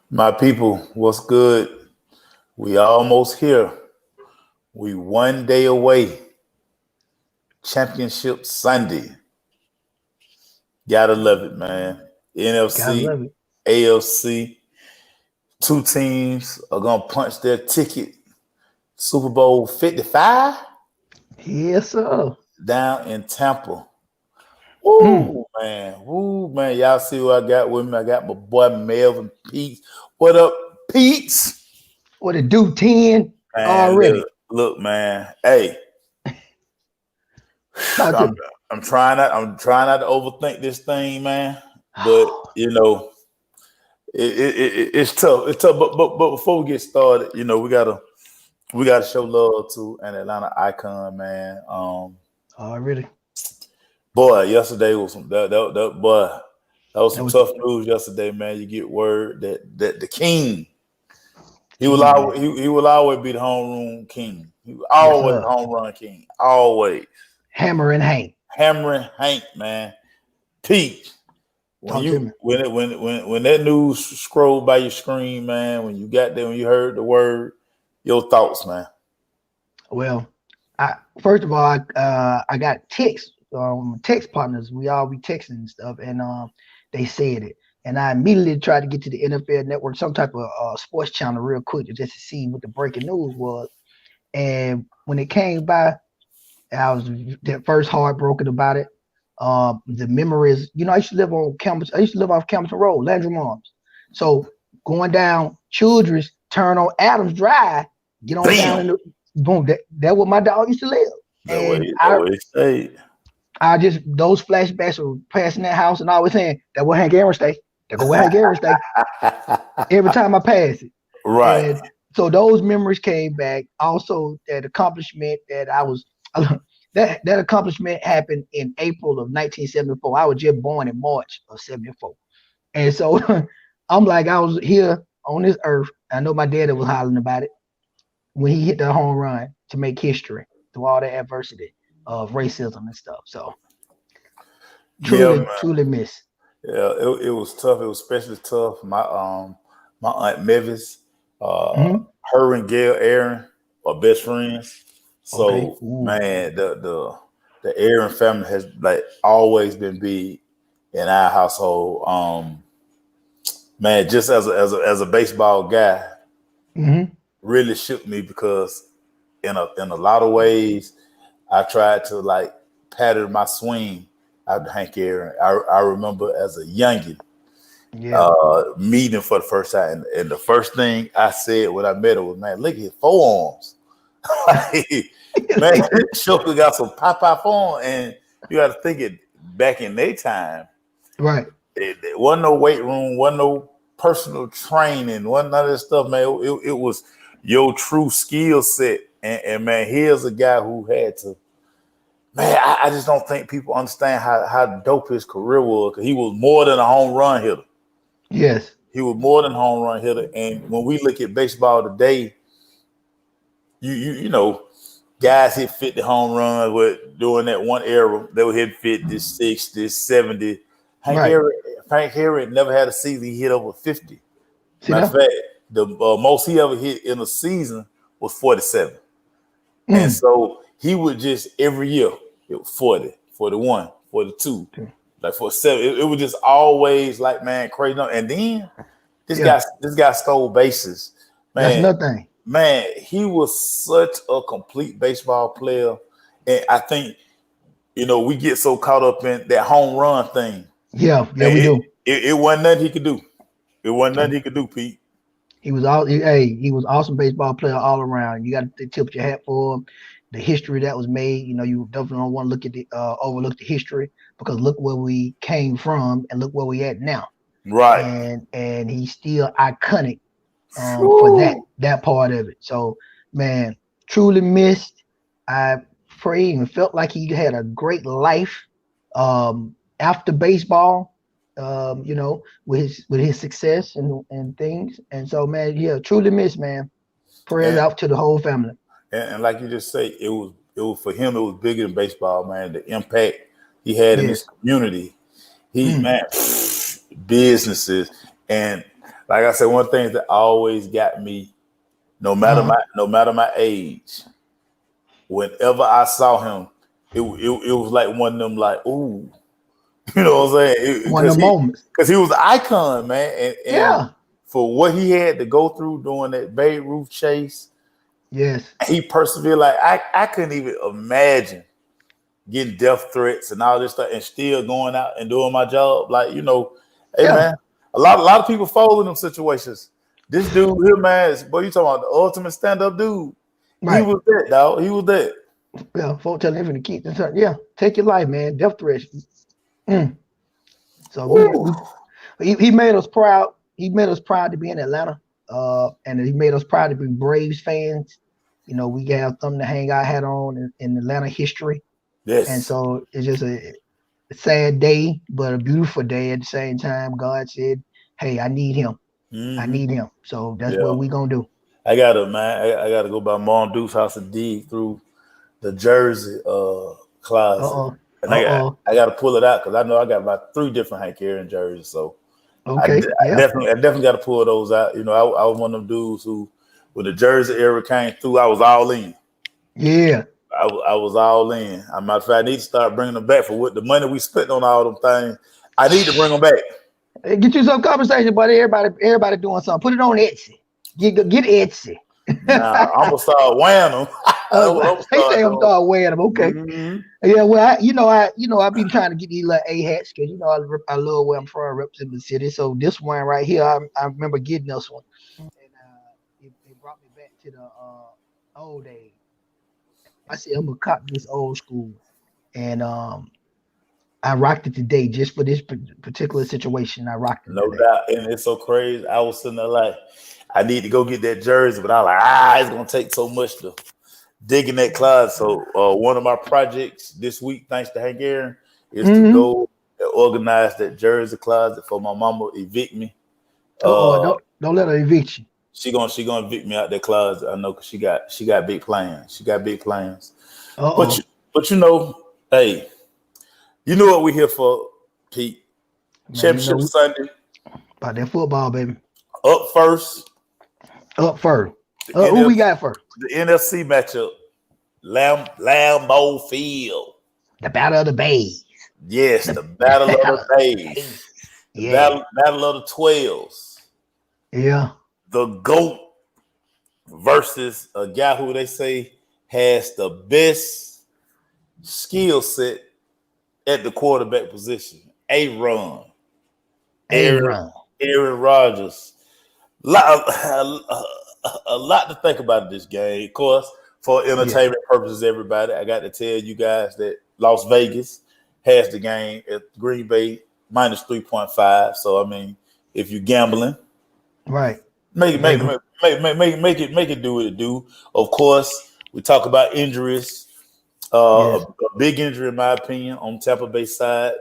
My people, what's good? We almost here. We one day away. Championship Sunday. Gotta love it, man. Gotta NFC, love it. AFC, two teams are gonna punch their ticket. Super Bowl 55 Yes, sir. down in Tampa. Mm. Woo, man. Y'all see what I got with me? I got my boy Melvin Peets. What up, Peets? What it do, 10 Man, already. look, man. Hey, Talk to I'm me. I'm trying not to overthink this thing, man. But it's tough. It's tough. But before we get started, we gotta show love to an Atlanta icon, man. Already. Boy, yesterday was some that boy. That was That some was tough news yesterday, man. You get word that the king he will King, man. always he will always be the homeroom king. He was Yes, always the sir. home run king. Always Hammer and Hank. hammering Hank, man. Pete. When Talk to you me. when that news scrolled by your screen, man, when you got there, when you heard the word, your thoughts, man. Well, I first of all, I got text partners. We all be texting and stuff, and they said it, and I immediately tried to get to the NFL Network, some type of sports channel, real quick, just to see what the breaking news was. And when it came by, I was at first heartbroken about it. The memories, I used to live on campus. I used to live off Campbellton Road, Landrum Arms. So going down Childress, turn on Adams Drive, get on down in Bam. the boom. That where my dog used to live, That and way, that way it stayed. I just those flashbacks were passing that house, and I was saying that where Hank Aaron stay. That go where Hank Aaron stay. Every time I pass it, Right. and so those memories came back. Also, that accomplishment that I was that accomplishment happened in April of 1974. I was just born in March of '74, and so I'm like I was here on this earth. I know my daddy was hollering about it when he hit that home run to make history through all the adversity of racism and stuff. So Yeah, truly, man. truly miss. Yeah, it was tough. It was especially tough. My aunt Mavis, uh, Hmm. her and Gail Aaron are best friends. Okay. So Ooh. man, the Aaron family has like always been big in our household. Man, just as a baseball guy, Hmm. really shook me because in a lot of ways, I tried to like pattern my swing after Hank Aaron. I remember as a youngin, Yeah. meeting for the first time, and the first thing I said when I met her was, "Man, look at his forearms." Like, man, Shoka got some pop form, and you got to think it back in their time. Right. It wasn't no weight room, wasn't no personal training, wasn't none of this stuff, man. It was your true skill set, and man, here's a guy who had to. Man, I just don't think people understand how dope his career was because he was more than a home run hitter. Yes. He was more than a home run hitter. And when we look at baseball today, you know, guys hit 50 home runs with during that one era. They were hitting 50, 60, 70. Hank Right. Aaron, Hank Aaron never had a season he hit over 50. See Matter of that? fact, the most he ever hit in a season was 47. And Mm. so he would just every year, it was 40, 41, 42, Okay. like 47. It was just always like, man, crazy. And then this Yeah. guy, this guy stole bases. That's Man, nothing. he was such a complete baseball player. And I think, we get so caught up in that home run thing. Yeah. Yeah. Man, We do. it wasn't nothing he could do. It wasn't nothing he could do, Pete. He was awesome baseball player all around. You got to tip your hat for him. The history that was made, you definitely don't want to look at the overlook the history because look where we came from and look where we at now. Right. And he's still iconic for that Whew. that part of it. So man, truly missed. I prayed and felt like he had a great life after baseball. With his success and things. And so man, yeah, truly missed, man. Prayers And, out to the whole family. and like you just say, it was for him. It was bigger than baseball, man. The impact he had in this Yes. community. He Mm. man, businesses and like I said, one thing that always got me, no matter my age, whenever I saw him, it was like one of them, like, ooh, you know what I'm saying? One of the moments. Because he was an icon, man. And Yeah. for what he had to go through doing that Babe Ruth chase, yes, he persevered. Like I couldn't even imagine getting death threats and all this stuff and still going out and doing my job. Like, you know, hey man, a lot of people fall in them situations. This dude here, man, boy, you talking about the ultimate stand-up dude. Right. He was that, dog. He was that. Yeah, folks telling him to keep this. Yeah, take your life, man. Death threats. So he made us proud. He made us proud to be in Atlanta. And he made us proud to be Braves fans. You know, we have something to hang our hat on in Atlanta history. Yes. And so it's just a sad day, but a beautiful day at the same time. God said, hey, I need him. Mm-hmm. I need him. So that's what we're going to do. I got to go by Mom Duke's house and dig through the jersey closet. And I got to pull it out because I know I got about 3 different Hank Aaron jerseys. So I definitely got to pull those out. You know, I was one of them dudes who, when the jersey era came through, I was all in. Yeah. I was all in. As a matter of fact, I need to start bringing them back for what the money we spent on all them things. I need to bring them back. Hey, get you some conversation, buddy. Everybody doing something. Put it on Etsy. Get Etsy. Nah, I'm gonna start wearing them. They say I'm start wearing them. Okay. Mm-hmm. Yeah. Well, I've been trying to get these little A hats because I love where I'm from, representing the city. So this one right here, I remember getting this one, and it brought me back to the old days. I said I'm gonna copy this old school, and I rocked it today just for this particular situation. I rocked it. No doubt, and it's so crazy. I was sitting there like, I need to go get that jersey, but I was like, it's gonna take so much to dig in that closet. So one of my projects this week, thanks to Hank Aaron, is to go and organize that jersey closet for my mama evict me. Don't let her evict you. She gonna evict me out that closet. I know, because she got big plans. She got big plans. But you know, hey, you know what we here for, Pete? Championship Sunday. About that football, baby. Up first. Who we got first? The NFC matchup. Lambeau Field. The Battle of the Bays. Yes, the Battle of the Bays. The battle of the 12s. Yeah. The GOAT versus a guy who they say has the best skill set at the quarterback position. Aaron Rodgers. A lot to think about in this game. Of course, for entertainment purposes, everybody, I got to tell you guys that Las Vegas has the game at Green Bay minus 3.5. So, I mean, if you're gambling, right. Make it do what it do. Of course, we talk about injuries. A big injury, in my opinion, on Tampa Bay side.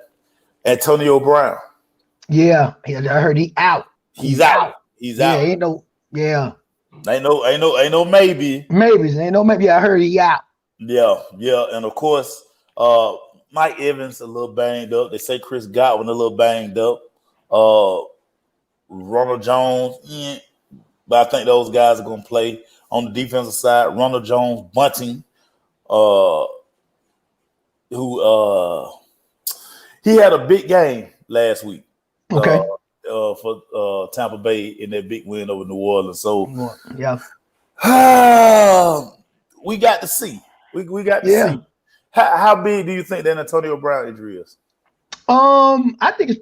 Antonio Brown. Yeah, I heard he out. He's out. Ain't no maybe. Maybes, ain't no maybe. I heard he out. Yeah, and of course, Mike Evans a little banged up. They say Chris Godwin a little banged up. Ronald Jones, but I think those guys are going to play on the defensive side. Ronald Jones, Bunting, who he had a big game last week. Okay. For Tampa Bay in that big win over New Orleans. So we got to see. We got to see. How big do you think that Antonio Brown injury is? I think it's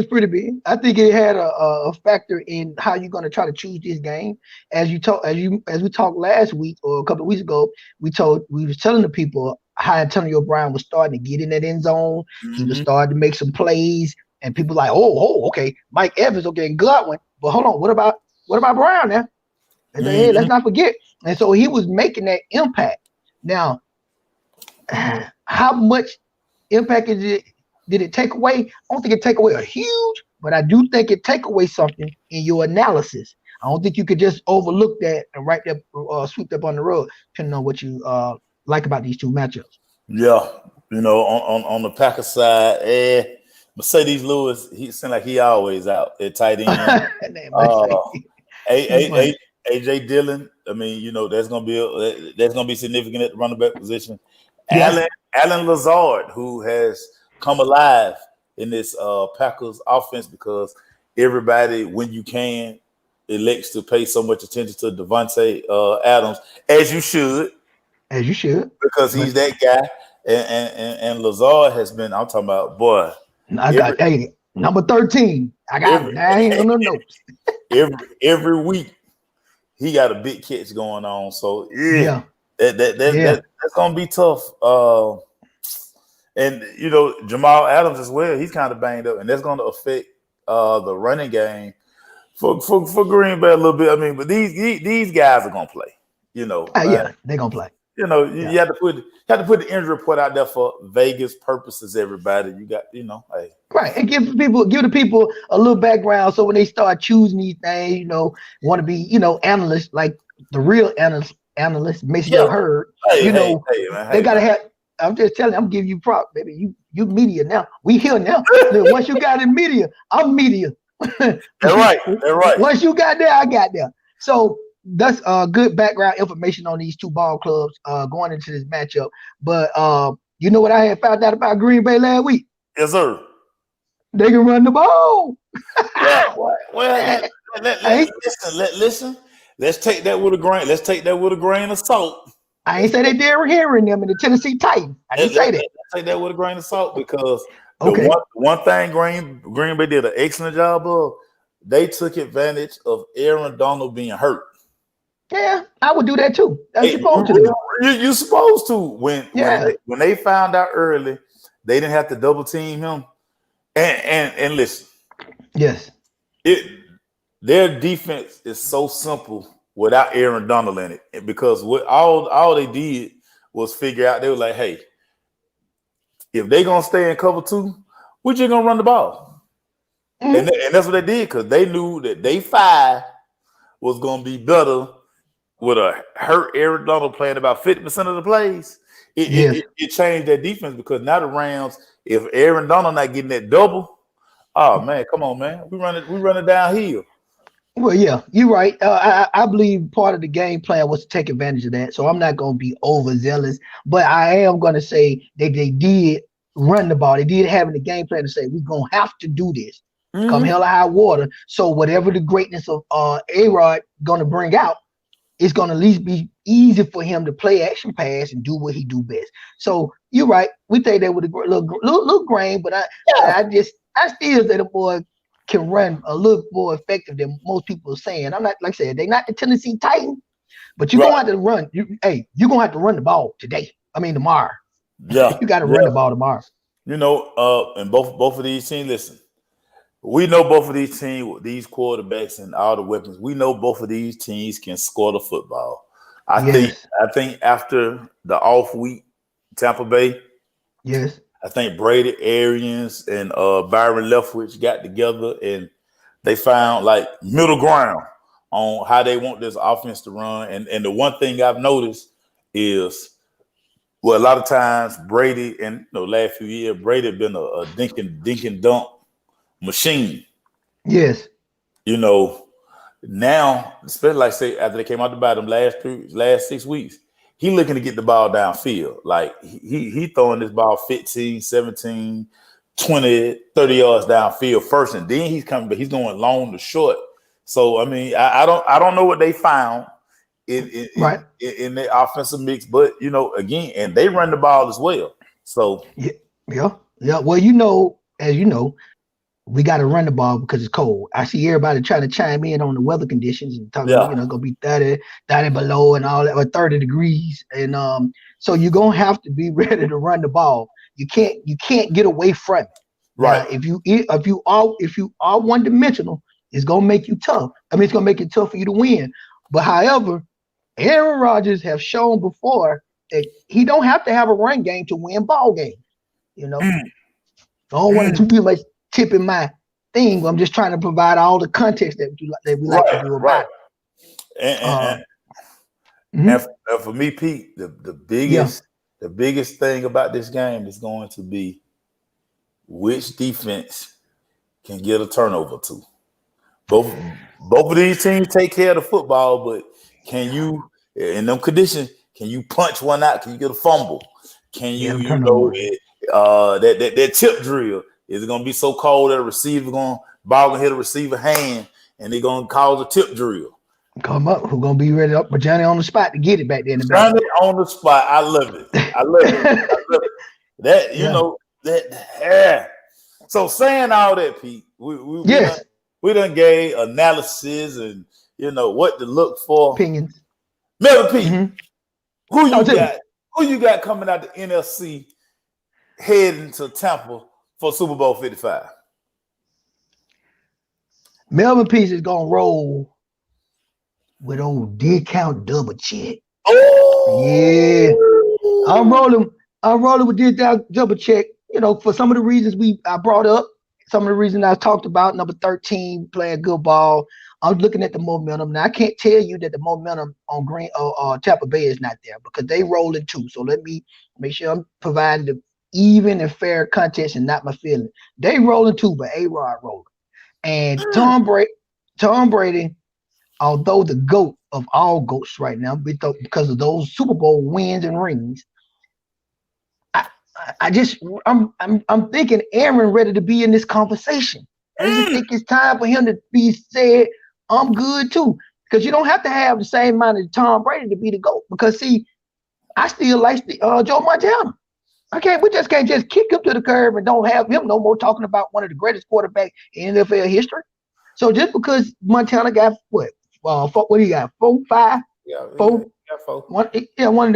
pretty big. I think it had a factor in how you're going to try to choose this game. As we talked last week or a couple of weeks ago, we was telling the people how Antonio Brown was starting to get in that end zone. Mm-hmm. He was starting to make some plays, and people like, okay, Mike Evans, okay, and Godwin, but hold on, what about Brown now? And then, hey, let's not forget. And so he was making that impact. Now, how much impact did it take away? I don't think it take away a huge, but I do think it take away something in your analysis. I don't think you could just overlook that and right there, sweep that on the rug, depending on what you like about these two matchups. Yeah, on the Packers side, Mercedes Lewis, he seemed like he always out at tight end. That name Mercedes. He's funny. AJ Dillon. I mean, that's gonna be significant at the running back position. Yeah. Alan Lazard, who has come alive in this Packers offense because everybody, when you can, elects to pay so much attention to Devontae Adams, as you should. As you should. Because he's that guy. And Lazard has been, I'm talking about, boy. I got number 13. I got it down here on the notes. every week he got a big catch going on. So that's gonna be tough. And Jamal Adams as well, he's kind of banged up, and that's gonna affect the running game for Green Bay a little bit. I mean, but these guys are gonna play, they're gonna play. You have to put the injury report out there for Vegas purposes. Everybody, you got, hey. Right, and give the people a little background so when they start choosing these things, want to be, analysts like the real analysts, Mason Hurd. They gotta have. I'm just telling you, I'm giving you prop, baby. You media now. We here now. Once you got in media, I'm media. They're right. Once you got there, I got there. So that's good background information on these two ball clubs going into this matchup. But you know what I had found out about Green Bay last week? Yes, sir. They can run the ball. Well, listen. Let's take that with a grain. Let's take that with a grain of salt. I ain't say they Derrick Henry in them in the Tennessee Titans. I didn't say that. Let's take that with a grain of salt because one thing Green Bay did an excellent job of, they took advantage of Aaron Donald being hurt. Yeah, I would do that too. That's supposed to do. You're supposed to. When they found out early, they didn't have to double team him. And listen. Yes. Their defense is so simple without Aaron Donald in it, because what all they did was figure out, they were like, hey, if they gonna stay in cover 2, we're just gonna run the ball. Mm-hmm. And that's what they did, because they knew that day 5 was gonna be better with a hurt Aaron Donald playing about 50% of the plays. It changed their defense, because now the Rams, if Aaron Donald not getting that double, oh man, come on, man, we run it downhill. Well, yeah, you're right. I believe part of the game plan was to take advantage of that. So I'm not going to be overzealous, but I am going to say that they did run the ball. They did have in the game plan to say, we're going to have to do this. Mm-hmm. Come hell or high water. So whatever the greatness of A-Rod going to bring out, it's going to at least be easy for him to play action pass and do what he do best. So you're right. We take that with a little grain, but I still say the boy can run a little more effective than most people are saying. I'm not, like I said, they're not the Tennessee Titans, but you're gonna have to run. You're gonna have to run the ball tomorrow. Yeah, you got to run the ball tomorrow. And both of these teams. Listen, we know both of these teams with these quarterbacks and all the weapons. We know both of these teams can score the football. I think after the off week, Tampa Bay. Yes. I think Brady Arians and Byron Leftwich got together and they found like middle ground on how they want this offense to run. And the one thing I've noticed is, well, a lot of times Brady, and last few years, Brady had been a dink and dunk machine. Yes. Now, especially like say after they came out the bottom last 6 weeks, he looking to get the ball downfield. Like he throwing this ball 15, 17, 20, 30 yards downfield first, and then he's coming, but he's going long to short. So I mean, I don't know what they found in the offensive mix, but again, and they run the ball as well. So yeah. Well, as you know, we got to run the ball because it's cold. I see everybody trying to chime in on the weather conditions and talking about, gonna be 30 below and all that, or 30 degrees. And so you're gonna have to be ready to run the ball. You can't get away from it. Right. If you are one dimensional, it's gonna make you tough. I mean, it's gonna make it tough for you to win. But however, Aaron Rodgers have shown before that he don't have to have a run game to win ball games. I don't want to be like tipping my thing. I'm just trying to provide all the context that we like to do about it. And for me, Pete, the biggest thing about this game is going to be which defense can get a turnover to. Both of these teams take care of the football, but can you, in them conditions, can you punch one out? Can you get a fumble? Can you, that tip drill? Is it gonna be so cold that a receiver gonna hit a receiver hand and they're gonna cause a tip drill? Come up, who gonna be ready up for Johnny on the spot to get it back there in the back? Johnny on the spot. I love it. I love it. That you know that. Yeah. So saying all that, Pete, we done gave analysis and what to look for. Opinions. Melvin Pete, who you got coming out the NFC heading to Tampa for Super Bowl 55? Melvin Pete is gonna roll with old discount double check. Oh yeah. I'm rolling with discount double check, for some of the reasons I brought up, some of the reasons I talked about, number 13 playing good ball. I'm looking at the momentum. Now I can't tell you that the momentum on Tampa Bay is not there because they rolling too. So let me make sure I'm providing the even and fair context and not my feeling. They rolling too, but A-Rod rolling. And Tom Brady, although the GOAT of all GOATs right now, because of those Super Bowl wins and rings, I'm thinking Aaron ready to be in this conversation. I just think it's time for him to be said, I'm good too. Because you don't have to have the same amount of Tom Brady to be the GOAT. Because see, I still like Joe Montana. We just can't just kick him to the curb and don't have him no more talking about one of the greatest quarterbacks in NFL history. So just because Montana got what do you got? 4, 5? Yeah, 4. Yeah, 4. One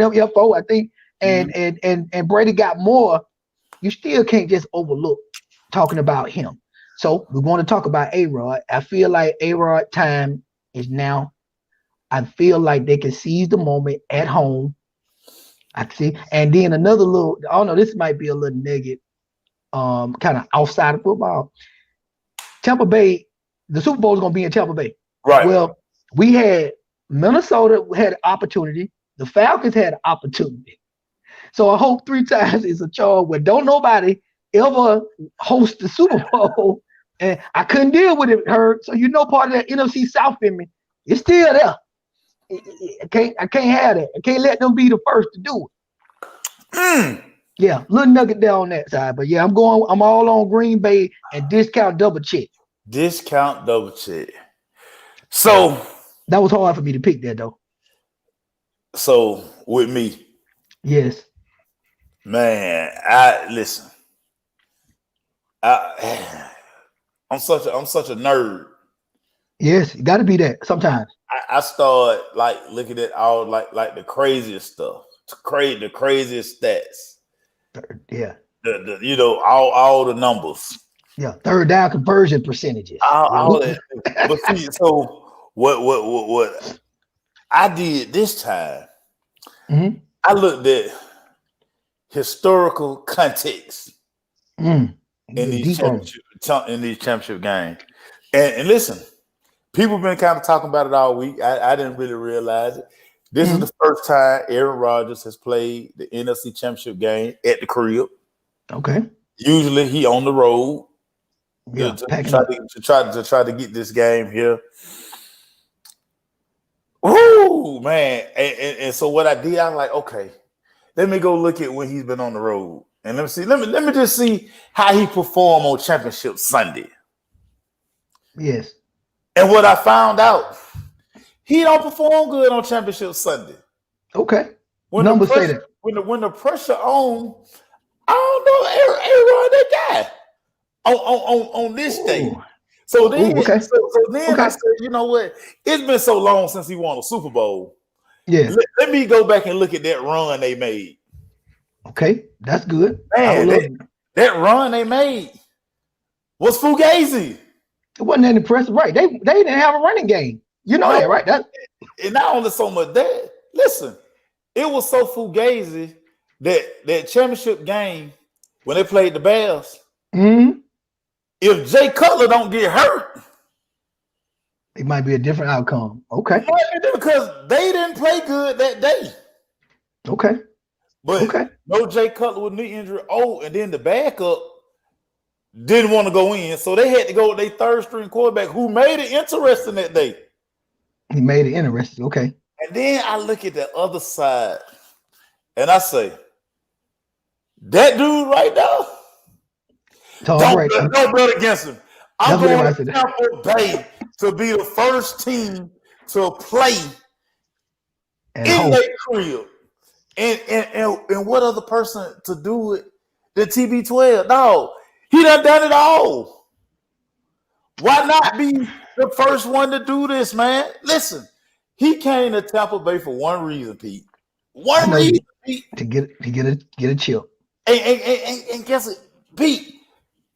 of them, 4, I think. And Brady got more. You still can't just overlook talking about him. So we want to talk about A-Rod. I feel like A-Rod time is now. I feel like they can seize the moment at home. I see. And then another little, I don't know, this might be a little negative, kind of outside of football. Tampa Bay, the Super Bowl is going to be in Tampa Bay. Right. Well, we had Minnesota had an opportunity. The Falcons had an opportunity. So I hope 3 times is a charm where don't nobody ever host the Super Bowl. And I couldn't deal with it, Herb. So part of that NFC South in me, it's still there. I can't have that. I can't let them be the first to do it. Yeah, little nugget there on that side. But yeah, I'm all on Green Bay and discount double check. Discount double check. So that was hard for me to pick that though. So with me, yes, man, I'm such a nerd. Yes, you got to be that sometimes. I start looking at all the craziest stuff, the craziest stats. Yeah. The all the numbers. Yeah, third down conversion percentages. All that. But see, so what I did this time, I looked at historical context in these championship games. And listen, people have been kind of talking about it all week. I didn't really realize it. This is the first time Aaron Rodgers has played the NFC Championship game at the crib. Okay. Usually he on the road. Yeah, to try to get this game here. Oh man. And so what I did, I'm like, okay, let me go look at when he's been on the road. And let me just see how he performed on Championship Sunday. Yes. And what I found out, he don't perform good on Championship Sunday. Okay. When the pressure on, I don't know, Aaron, that guy on this day. So then, I said, you know what? It's been so long since he won a Super Bowl. Yeah. Let me go back and look at that run they made. Okay, that's good. Man, that run they made was fugazi. It wasn't that impressive, right? They didn't have a running game. You know that, right? And not only so much that, listen, it was so fugazi that championship game when they played the Bears. If Jay Cutler don't get hurt, it might be a different outcome. Okay. Because they didn't play good that day. Okay. But no Jay Cutler with knee injury. Oh, and then the backup didn't want to go in, so they had to go with their third string quarterback who made it interesting that day. He made it interesting. Okay. And then I look at the other side and I say, that dude right now, don't bet against him. I'm going to Tampa Bay to be the first team to play in their crib. And what other person to do it than TB12? No, he done it all. Why not be the first one to do this, man? Listen, he came to Tampa Bay for one reason, Pete. One reason, Pete. To get a chip. And guess it, Pete.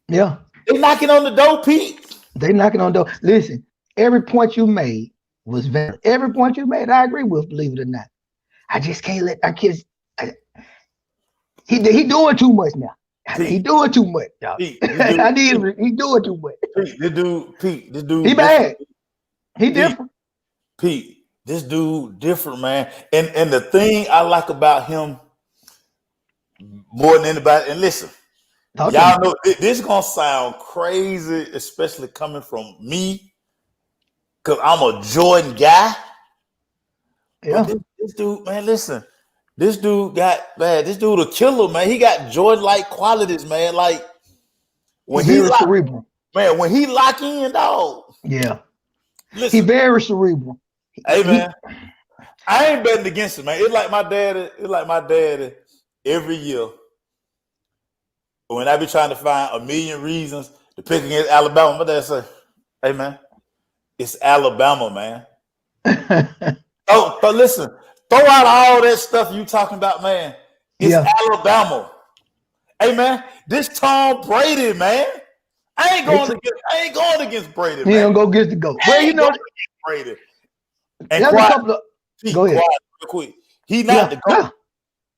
Yeah. They knocking on the door, Pete. They knocking on the door. Listen, every point you made was valid. Every point you made, I agree with, believe it or not. I just can't let our kids. He doing too much now. Pete, he doing too much, y'all. Pete, he doing too much. Pete, this dude. He bad. He different. Pete, this dude different, man. And the thing I like about him more than anybody, and listen, y'all know this gonna sound crazy, especially coming from me, because I'm a Jordan guy. Yeah. This dude, man, listen. This dude this dude a killer, man. He got Jordan-like qualities, man. Like when he cerebral. Man, when he lock in, dog. Yeah. Listen, he very cerebral. Hey, man. I ain't betting against him, man. It's like my daddy every year. When I be trying to find a million reasons to pick against Alabama, my dad say, hey, man, it's Alabama, man. Oh, but listen, throw out all that stuff you talking about, man. It's Alabama. Hey, man, this Tom Brady, man. I ain't going against Brady, man. He don't go against the GOAT. Well, you know Brady. And quiet, go ahead. Quiet, real quick. He not the GOAT. Yeah.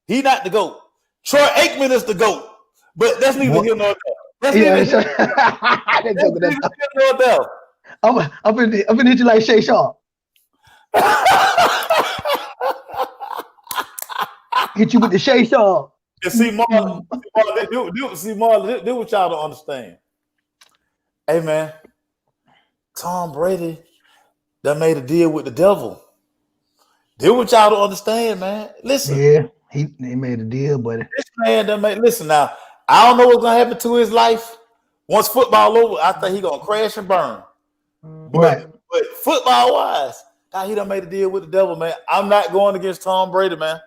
He not the GOAT. Troy Aikman is the GOAT. But that's neither here nor there. I'm gonna hit you like Shay Sharp. Hit you with the Shay Sharp. And see, Marlon, this what y'all don't understand. Hey, man, Tom Brady done made a deal with the devil. This what y'all don't understand, man. Listen. Yeah, he made a deal, but this man done made. Listen now. I don't know what's gonna happen to his life once football over. I think he gonna crash and burn. But football wise, he done made a deal with the devil, man. I'm not going against Tom Brady, man.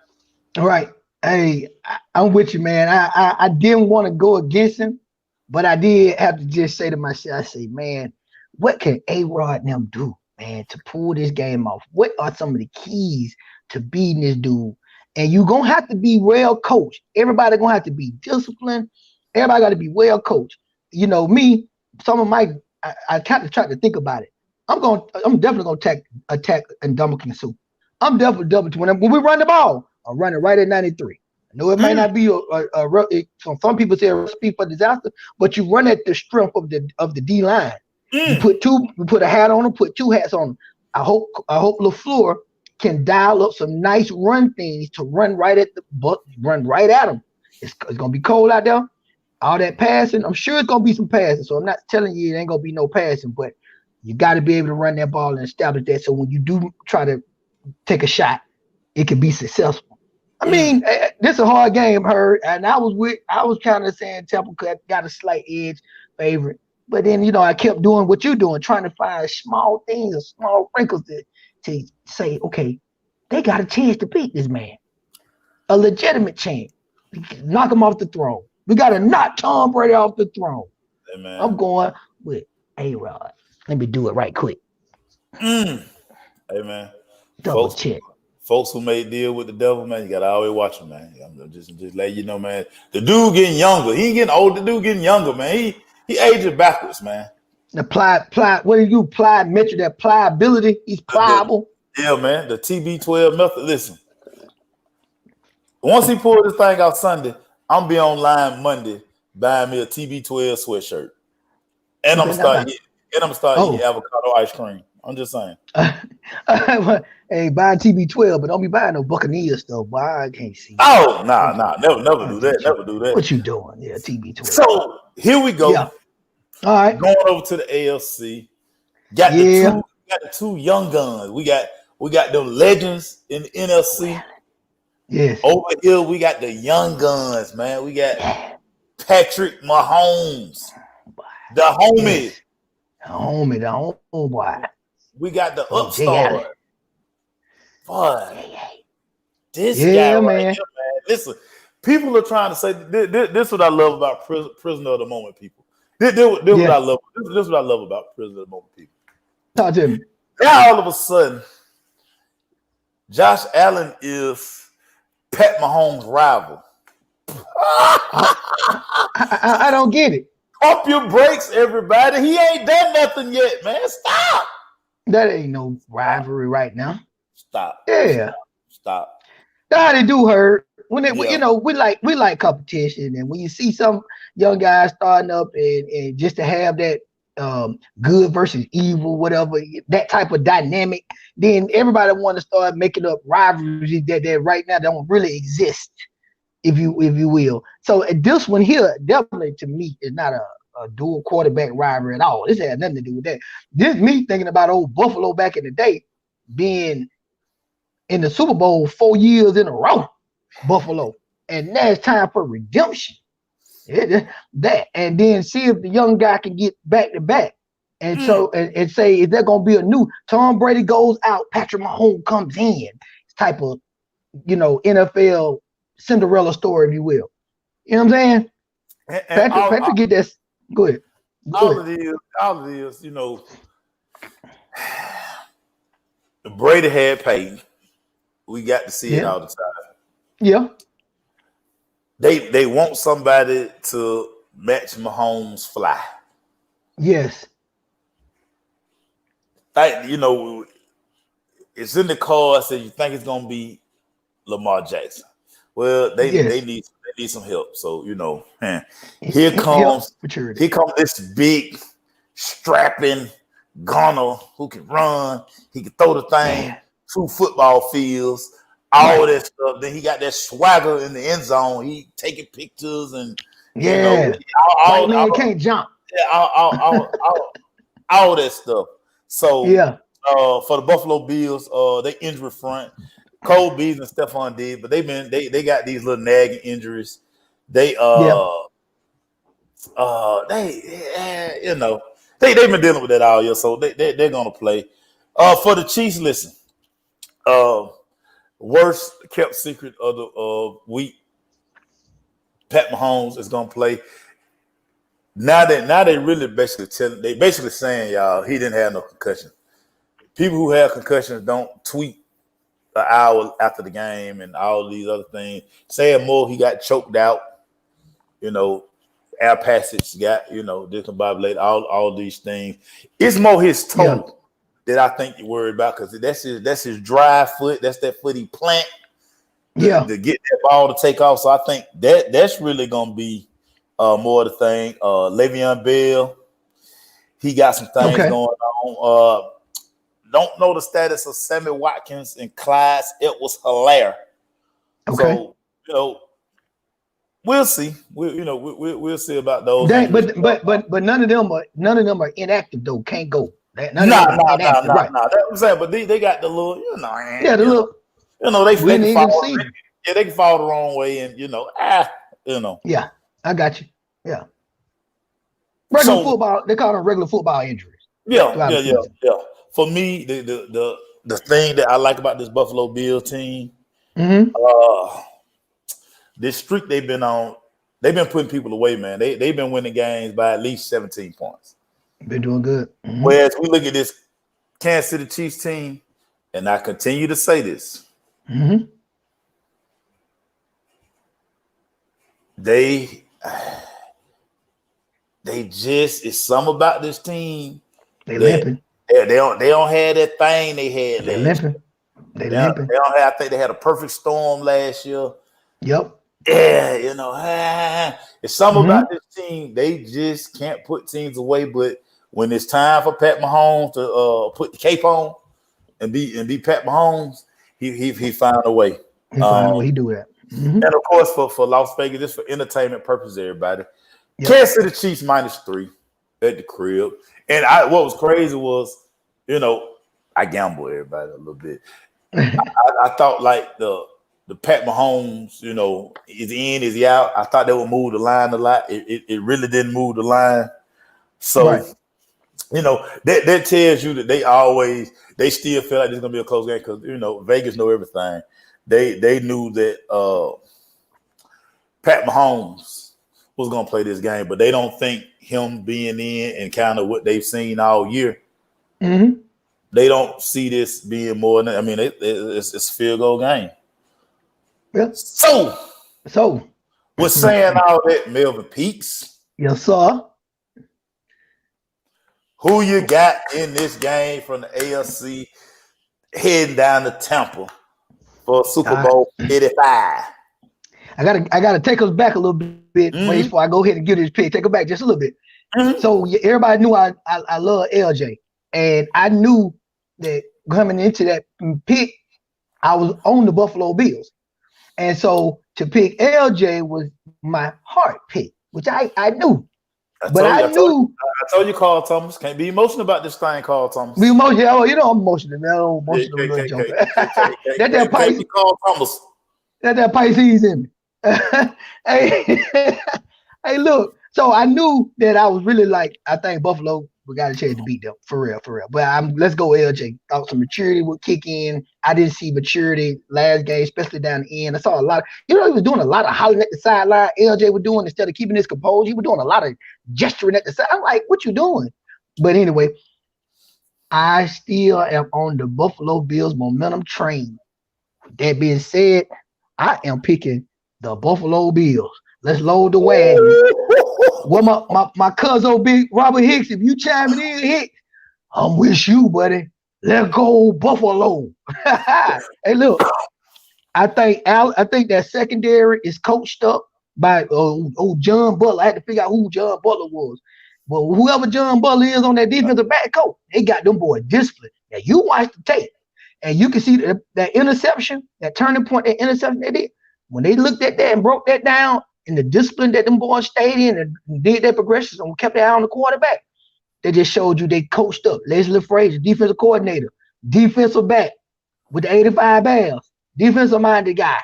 All right. Hey, I'm with you, man. I didn't want to go against him, but I did have to just say to myself, I say, man, what can A-Rod and them do, man, to pull this game off? What are some of the keys to beating this dude? And you're going to have to be well coached. Everybody going to have to be disciplined. Everybody got to be well coached. You know, me, some of my, I kind of tried to think about it. I'm definitely going to attack Ndamukong Suh. I'm definitely, when we run the ball, I'm running right at 93. I know it might not be some people say a recipe for disaster, but you run at the strength of the D line. You put a hat on them, put two hats on them. I hope LaFleur can dial up some nice run things to run right at them. It's gonna be cold out there. All that passing, I'm sure it's gonna be some passing. So I'm not telling you it ain't gonna be no passing, but you got to be able to run that ball and establish that. So when you do try to take a shot, it can be successful. I mean, this is a hard game, Heard, and I was kind of saying Temple got a slight edge favorite, but then I kept doing what you're doing, trying to find small things or small wrinkles to say, okay, they got a chance to beat this man, a legitimate chance, knock him off the throne. We got to knock Tom Brady off the throne. Hey, man. I'm going with A-Rod. Let me do it right quick. Hey, man. Double check. Folks who made deal with the devil, man, you gotta always watch him, man. I'm just let you know, man. The dude getting younger. He ain't getting older. The dude getting younger, man. He aging backwards, man. The what do you apply metric? That pliability. He's pliable. Yeah, man. The TB12 method. Listen, once he pulled this thing out Sunday, I'm be online Monday buying me a TB12 sweatshirt, and I'm starting eating avocado ice cream. I'm just saying. Hey, buy TB12, but don't be buying no Buccaneers stuff. Boy, I can't see. Oh, nah. Never do that. Never do that. What you doing? Yeah, TB12. So here we go. Yeah. All right. Going over to the AFC. Got the two young guns. We got them legends in the NFC. Yes. Over here, we got the young guns, man. We got Patrick Mahomes, the homie. Yes. The homeboy. We got the Oh, Jay Allen. upstart. Boy, this Yeah, guy right man. here, man. Listen, people are trying to say this. What I love about Prisoner of the Moment, people. This what I love. This is what I love about Prisoner of the Moment, people. Talk to me. Now all of a sudden, Josh Allen is Pat Mahomes' rival. I don't get it. Pump your brakes, everybody. He ain't done nothing yet, man. Stop. That ain't no rivalry right now. Stop. Yeah. Stop. That they do hurt. When they, you know, we like competition, and when you see some young guys starting up and just to have that good versus evil, whatever, that type of dynamic, then everybody want to start making up rivalries that right now don't really exist, if you will. So this one here definitely to me is not a dual quarterback rivalry at all. This has nothing to do with that. This me thinking about old Buffalo back in the day being in the Super Bowl 4 years in a row. Buffalo, and now it's time for redemption. That, and then see if the young guy can get back to back, and so and say, is there gonna be a new Tom Brady goes out, Patrick Mahomes comes in, type of, you know, NFL Cinderella story, if you will. You know what I'm saying? Patrick get this. Go ahead. All it is, you know, Brady had Peyton. We got to see it all the time. Yeah. They want somebody to match Mahomes' fly. Yes. You know, it's in the cards that you think it's gonna be Lamar Jackson. Well, they need some help. So, you know, here comes this big strapping gunner who can run, he can throw the thing 2 football fields. All that stuff. Then he got that swagger in the end zone. He taking pictures and you know, white man can't jump. Yeah, all that stuff. So for the Buffalo Bills, they injury front. Cole Beasley and Stephon Diggs, but they got these little nagging injuries. They've been dealing with that all year, so they're gonna play. For the Chiefs, listen. Worst kept secret of the week. Pat Mahomes is gonna play. Now they really basically saying y'all he didn't have no concussion. People who have concussions don't tweet an hour after the game and all these other things. Saying more, he got choked out. You know, air passage got, you know, discombobulated, all these things. It's more his toe that I think you're worried about, because that's his dry foot. That's that foot he plant to get that ball to take off. So I think that's really gonna be more of the thing. Le'Veon Bell, he got some things going on. Don't know the status of Sammy Watkins and Clyde Edwards-Helaire. So, you know, we'll see. We'll see about those. But none of them are inactive though. Can't go. Nah. That's what I'm saying. But they got the little, they can fall the wrong way, and Yeah, I got you. Yeah. Regular football, they call them regular football injuries. Yeah. For me, the thing that I like about this Buffalo Bills team, this streak they've been on, they've been putting people away, man. They've been winning games by at least 17 points. Been doing good. Whereas we look at this Kansas City Chiefs team, and I continue to say this. They just, it's something about this team. They limping. They don't have that thing they had. They limping. They limping. I think they had a perfect storm last year. Yep. Yeah, it's something about this team. They just can't put teams away. But when it's time for Pat Mahomes to put the cape on and be Pat Mahomes, he found a way. He found a way. He do that. And of course, for Las Vegas, just for entertainment purposes, everybody. Kansas City Chiefs -3. at the crib. And what was crazy was, I gamble everybody a little bit. I thought like the Pat Mahomes, is he in, is he out? I thought they would move the line a lot. It really didn't move the line. So, Right. That tells you that they still feel like there's gonna be a close game because Vegas know everything. They knew that Pat Mahomes was gonna play this game, but they don't think him being in and kind of what they've seen all year. Mm-hmm. They don't see this being more than, it's a field goal game. Yeah. So we're saying all that, Melvin Peaks. Yes, sir. Who you got in this game from the AFC heading down to Tampa for Super Bowl 85? I gotta take us back a little bit before I go ahead and give this pick. Take us back just a little bit. Mm-hmm. So everybody knew I love LJ, and I knew that coming into that pick, I was on the Buffalo Bills, and so to pick LJ was my heart pick, which I knew. I told you, Carl Thomas. Can't be emotional about this thing, Carl Thomas. Be emotional. I'm emotional, man. I'm emotional. That Pisces. Carl Thomas. That Pisces in me. Hey, look. So I knew that I was really like, I think Buffalo, we got a chance to beat them for real. But let's go LJ. Thought some maturity would kick in. I didn't see maturity last game, especially down the end. I saw a lot. He was doing a lot of hollering at the sideline. LJ was doing instead of keeping his composure. He was doing a lot of gesturing at the side. I'm like, what you doing? But anyway, I still am on the Buffalo Bills momentum train. That being said, I am picking the Buffalo Bills. Let's load the wagon. Well, my cousin, old big Robert Hicks, if you chiming in, Hicks, I'm with you, buddy. Let's go Buffalo. Hey, look, I think that secondary is coached up by John Butler. I had to figure out who John Butler was. But whoever John Butler is on that defensive back coach, they got them boys disciplined. Now, you watch the tape, and you can see that interception, that turning point, that interception they did. When they looked at that and broke that down, and the discipline that them boys stayed in and did their progressions and kept their eye on the quarterback, they just showed you they coached up. Leslie Frazier, defensive coordinator, defensive back with the 85 Bears, defensive minded guy.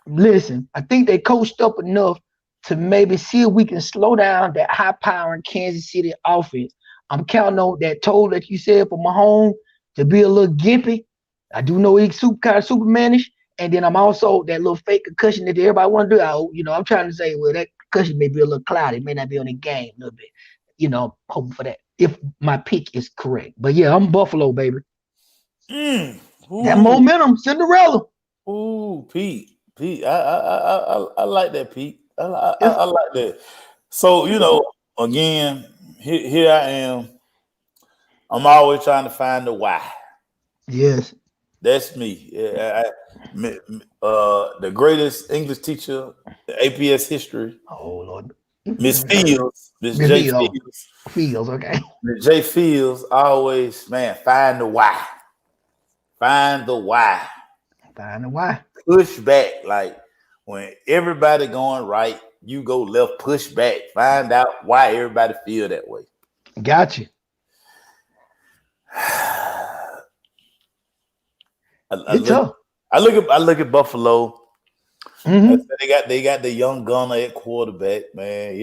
Listen, I think they coached up enough to maybe see if we can slow down that high-powering Kansas City offense. I'm counting on that toll that you said for Mahomes to be a little gimpy. I do know he's kind of Supermanish. And then I'm also that little fake concussion that everybody want to do. I'm trying to say, well, that concussion may be a little cloudy. It may not be on the game a little bit. Hoping for that if my pick is correct. But yeah, I'm Buffalo, baby. That momentum, Cinderella. Ooh, Pete. I like that, Pete. I like that. So again, here I am. I'm always trying to find the why. Yes. That's me. The greatest English teacher, the APS history. Oh Lord, Miss Fields, Miss J Fields. Fields, okay. Miss J Fields always, find the why. Find the why. Find the why. Push back, like when everybody going right, you go left. Push back. Find out why everybody feel that way. Gotcha. I look at Buffalo. Mm-hmm. They got the young gunner at quarterback, man.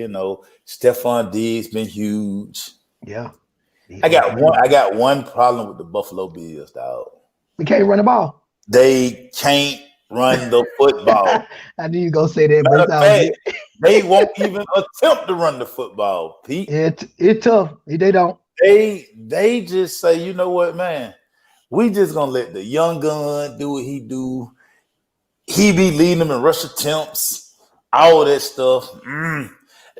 Stephon Diggs been huge. Yeah. I got one problem with the Buffalo Bills, dog. They can't run the ball. They can't run the football. I knew you gonna say that, but they won't even attempt to run the football, Pete. It's tough. They don't. They just say, you know what, man? We just gonna let the young gun do what he do. He be leading them in rush attempts, all that stuff.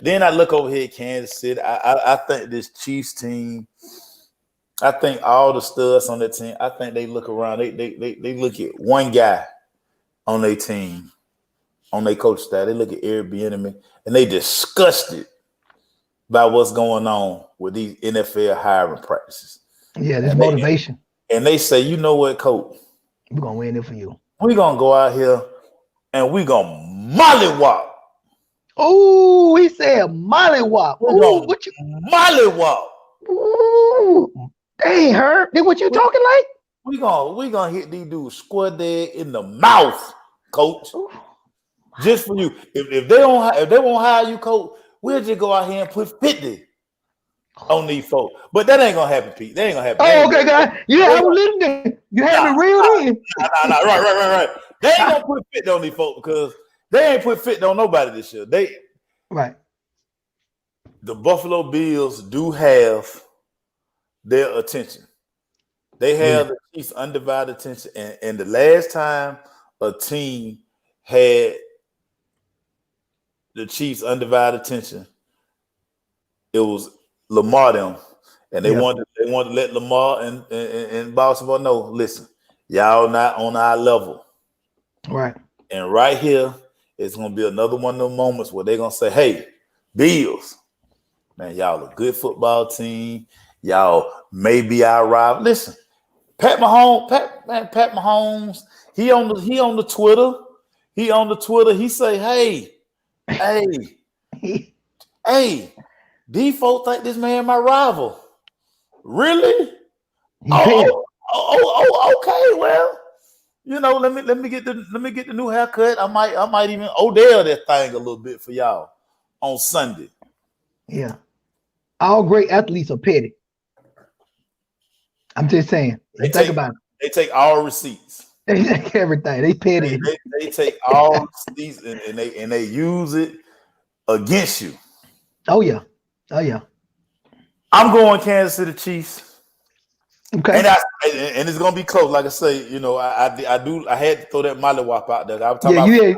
Then I look over here at Kansas City. I think this Chiefs team, I think all the studs on that team, I think they look around. They look at one guy on their team, on their coach staff. They look at Eric Bieniemy, and they disgusted by what's going on with these NFL hiring practices. Yeah, this motivation. And they say, you know what, coach? We're going to win it for you. We're going to go out here and we're going to mollywop Oh, he said mollywop. We're Oh, gonna what you? mollywop. Ooh, dang, Herb. Then what you We talking like? we gonna hit these dudes square dead in the mouth, coach. Ooh, Just for you. If they don't if they won't hire you, coach, we'll just go out here and put 50 on these folks. But that ain't gonna happen, Pete. That ain't gonna happen. Oh, okay, guys. Yeah, They I ain't was listening. You had me nah, reeled in. nah. Right. They ain't gonna put 50 on these folks because they ain't put 50 on nobody this year. Right. The Buffalo Bills do have their attention. They have the Chiefs' undivided attention. And the last time a team had the Chiefs' undivided attention, it was Lamar them. And they wanted to let Lamar and Baltimore know, listen, y'all not on our level. Right. And right here, it's gonna be another one of those moments where they're gonna say, hey, Bills, man, y'all a good football team. Y'all may be our rival. Listen, Pat Mahomes, he on the Twitter. He on the Twitter. He say, hey, these folks think this man my rival. Really? Okay. Well, let me get the new haircut. I might even Odell that thing a little bit for y'all on Sunday. Yeah. All great athletes are petty. I'm just saying. Think about it. They take all receipts. They take everything. They petty. They take all receipts and they use it against you. Oh yeah. I'm going Kansas City Chiefs. Okay. And it's gonna be close. Like I say, I had to throw that mollywop out there. I was talking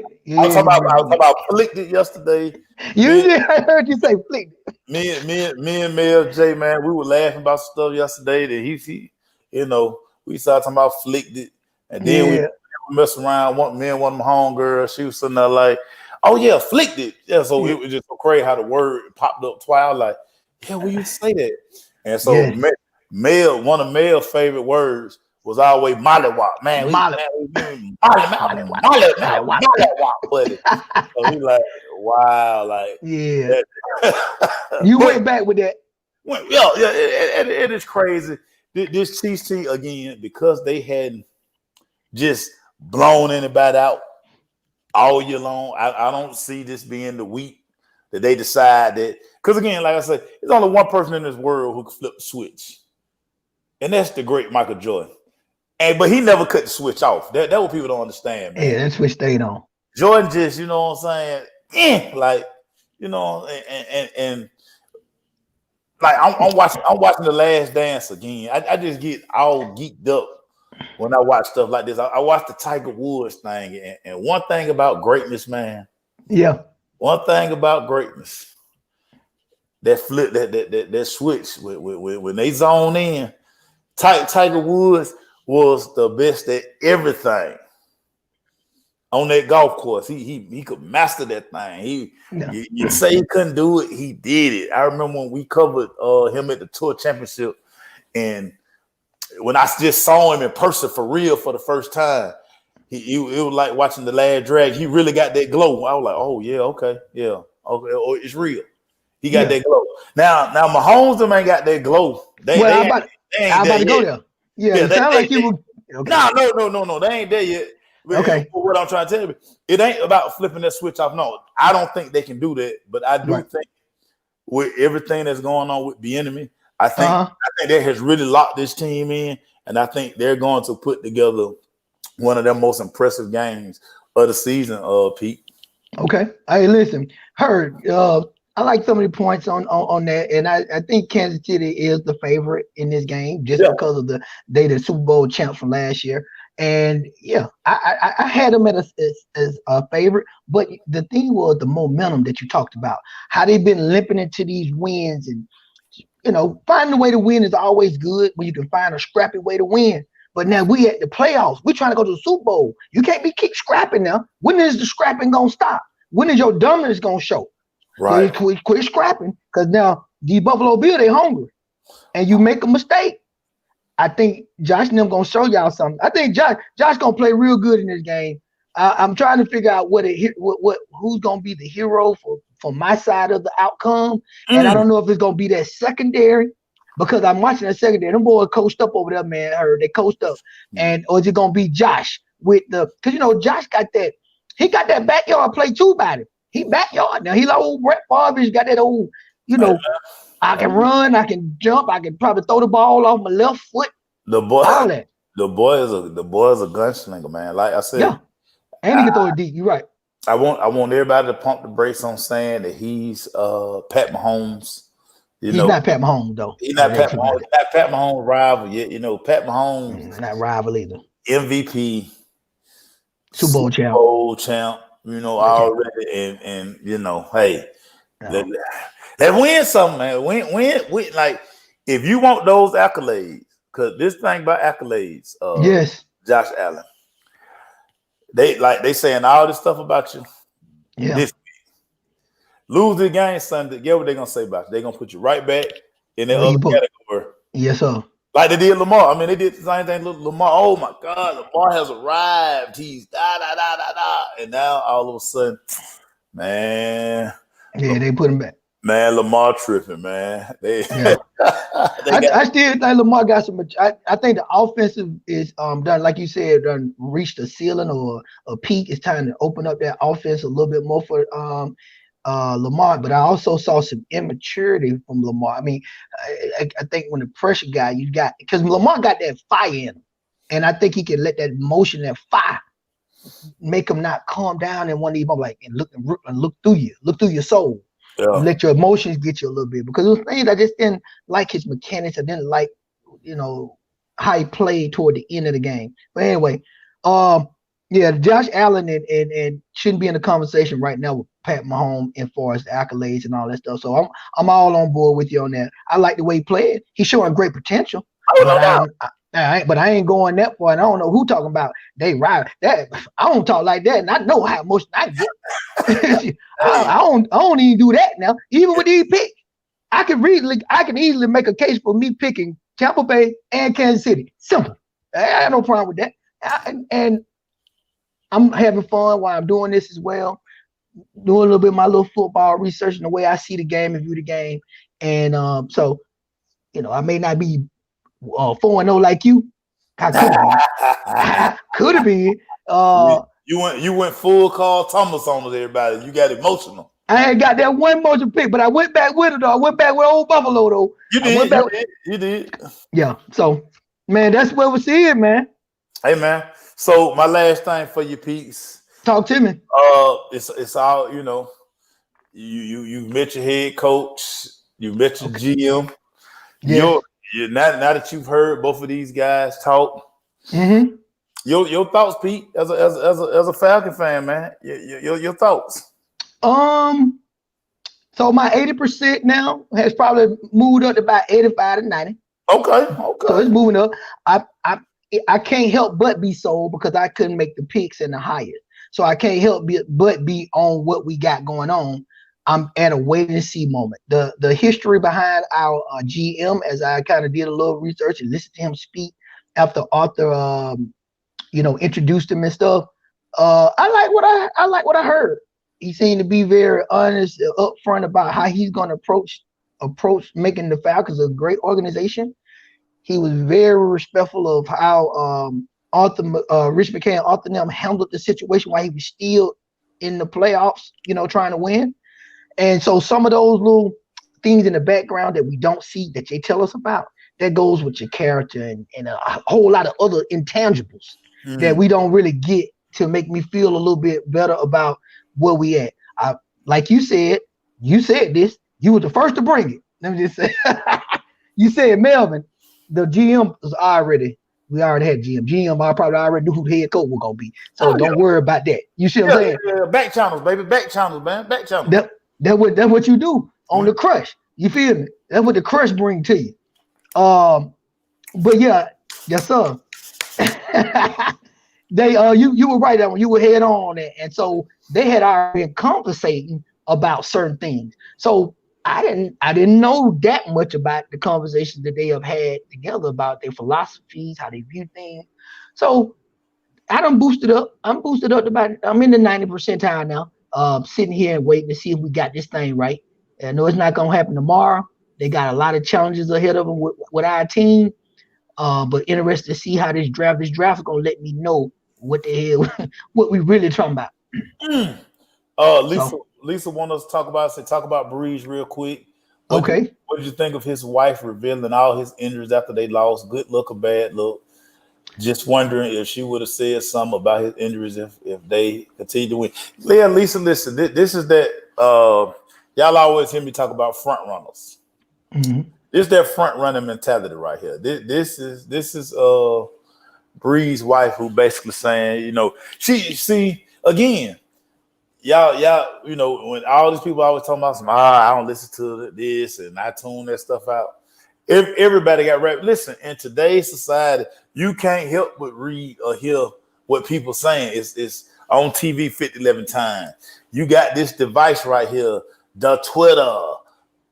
about afflicted yesterday. I heard you say afflicted. Me and Mel J, man, we were laughing about stuff yesterday that he we started talking about afflicted, and then we mess around. Me and one of my homegirls, she was sitting there like, oh yeah, afflicted. Yeah, so it was just so crazy how the word popped up twice. I was like, yeah, will you say that? And so one of Mel's favorite words was always mollywop. Man, mollywop, buddy. So we like, wow, like yeah. You went back with that. It is crazy. This Chiefs team again, because they hadn't just blown anybody out all year long. I don't see this being the week that they decide that. Because again, like I said, there's only one person in this world who can flip the switch, and that's the great Michael Jordan. But he never cut the switch off. That what people don't understand, man. Yeah, that switch stayed on. Jordan just, you know what I'm saying? Like, and like I'm watching The Last Dance again. I just get all geeked up when I watch stuff like this. I watch the Tiger Woods thing, and one thing about greatness, man. Yeah. One thing about greatness, that flip, that switch when they zone in, Tiger Woods was the best at everything on that golf course. He could master that thing. You say he couldn't do it, he did it. I remember when we covered him at the Tour Championship, and when I just saw him in person for real for the first time, it was like watching The Last Drag. He really got that glow. I was like, oh yeah, okay, it's real. He got that glow. Now Mahomes them ain't got that glow. I'm about to go there. Yeah, it sounds like you were. Okay. No, they ain't there yet. Okay. What I'm trying to tell you, it ain't about flipping that switch off. No, I don't think they can do that. But I do think with everything that's going on with Bieniemy, I think that has really locked this team in, and I think they're going to put together one of their most impressive games of the season. Pete. Okay. Hey, listen, Heard. I like some of the points on that, and I think Kansas City is the favorite in this game just because of the Super Bowl champs from last year. And I had them as a favorite, but the thing was the momentum that you talked about, how they've been limping into these wins, and finding a way to win is always good when you can find a scrappy way to win. But now we at the playoffs, we're trying to go to the Super Bowl. You can't keep scrapping now. When is the scrapping gonna stop? When is your dominance gonna show? Right. Quit scrapping, because now the Buffalo Bills, they hungry, and you make a mistake. I think Josh and them gonna show y'all something. I think Josh gonna play real good in this game. I'm trying to figure out who's gonna be the hero from my side of the outcome, and I Mm. don't know if it's gonna be that secondary because I'm watching that secondary. Them boys coached up over there, man. I heard they coached up, and or is it gonna be Josh with the? Because you know Josh got that. He got that backyard play too about him. He backyard now. He like old Brett Favre. He's got that old, you know. I can run, I can jump, I can probably throw the ball off my left foot. The boy, all that. the boy is a gunslinger, man. Like I said, Yeah, and he can throw it deep. You're right. I want everybody to pump the brakes on saying that he's Pat Mahomes. He's not Pat Mahomes though. He's not Pat Mahomes. Not Pat Mahomes rival yet. You know, Pat Mahomes not rival either. MVP, Super Bowl champ. You know already, and you know, hey, let win something, man. Win. Like if you want those accolades, because this thing about accolades, yes, Josh Allen. They saying all this stuff about you. Yeah. This lose the game Sunday. Guess what they're gonna say about you? They're gonna put you right back in the other category. Yes, sir. Like they did Lamar. I mean, they did the same thing. Lamar. Oh my God, Lamar has arrived. He's da. And now all of a sudden, man. Yeah, they put him back. Man, Lamar tripping, man. I still think Lamar got some. I think the offensive is done, like you said, done reached a ceiling or a peak. It's time to open up that offense a little bit more for Lamar. But I also saw some immaturity from Lamar. I mean, I think when the pressure guy you got, because Lamar got that fire in him, and I think he can let that emotion, that fire, make him not calm down and want to even like and look through you, look through your soul. Yeah. Let your emotions get you a little bit, because those things I just didn't like his mechanics. I didn't like, you know, how he played toward the end of the game. But anyway, Josh Allen and shouldn't be in the conversation right now with Pat Mahomes as far as the accolades and all that stuff. So I'm all on board with you on that. I like the way he played. He's showing great potential. But I ain't going that far, and I don't know who talking about they ride that. I don't talk like that, and I know how much I get. I don't even do that now. Even with these picks, I can easily make a case for me picking Tampa Bay and Kansas City. Simple. I have no problem with that. And I'm having fun while I'm doing this as well. Doing a little bit of my little football research and the way I see the game and view the game. And so, you know, I may not be 4-0 like you. Could have been. You went full Carl Thomas on with everybody. You got emotional. I ain't got that one motion pick, but I went back with it though. I went back with old Buffalo though. You did. Yeah. So, man, that's where we're seeing, man. Hey, man. So my last thing for you, Pete's. Talk to me. It's all, you know. You met your head coach. You met your GM. Yeah. Now that you've heard both of these guys talk, your thoughts, Pete, as a Falcon fan, man. Your thoughts. So my 80% now has probably moved up to about 85 to 90. Okay. So it's moving up. I can't help but be sold because I couldn't make the picks and the highest. So I can't help but be on what we got going on. I'm at a wait and see moment. The history behind our GM, as I kind of did a little research and listened to him speak after Arthur, introduced him and stuff. I like what I heard. He seemed to be very honest, upfront about how he's going to approach making the Falcons a great organization. He was very respectful of how Rich McCann, Arthur Nelm handled the situation while he was still in the playoffs, trying to win. And so some of those little things in the background that we don't see that they tell us about, that goes with your character and a whole lot of other intangibles that we don't really get to make me feel a little bit better about where we at. Like you said this, you were the first to bring it. Let me just say, you said, Melvin, the GM was we already had GM. I probably already knew who the head coach was going to be. So don't worry about that. You see what I'm saying? Yeah, back channels, baby. Back channels, man. Back channels. That's what you do on the crush. You feel me? That's what the crush bring to you. But yeah, yes, sir. They you were right on. You were head on it, and so they had already been conversating about certain things. So I didn't know that much about the conversations that they have had together about their philosophies, how they view things. So I done boosted up. I'm boosted up to I'm in the 90 percentile now. sitting here and waiting to see if we got this thing right. I know it's not gonna happen tomorrow. They got a lot of challenges ahead of them with our team. But interested to see how this draft is gonna let me know what the hell what we really talking about. Lisa, Lisa want us to talk about Breeze real quick. What did you think of his wife revealing all his injuries after they lost? Good look or bad look? Just wondering if she would have said something about his injuries if they continue to win. Yeah, Lisa, listen, this is that y'all always hear me talk about front runners. Mm-hmm. This is that front running mentality right here. This is Bree's wife who basically saying, you know, she again, y'all, you know, when all these people always talking about some, I don't listen to this and I tune that stuff out. Everybody got rap. Listen, in today's society, you can't help but read or hear what people saying. It's on TV 50-11 times. You got this device right here, the Twitter,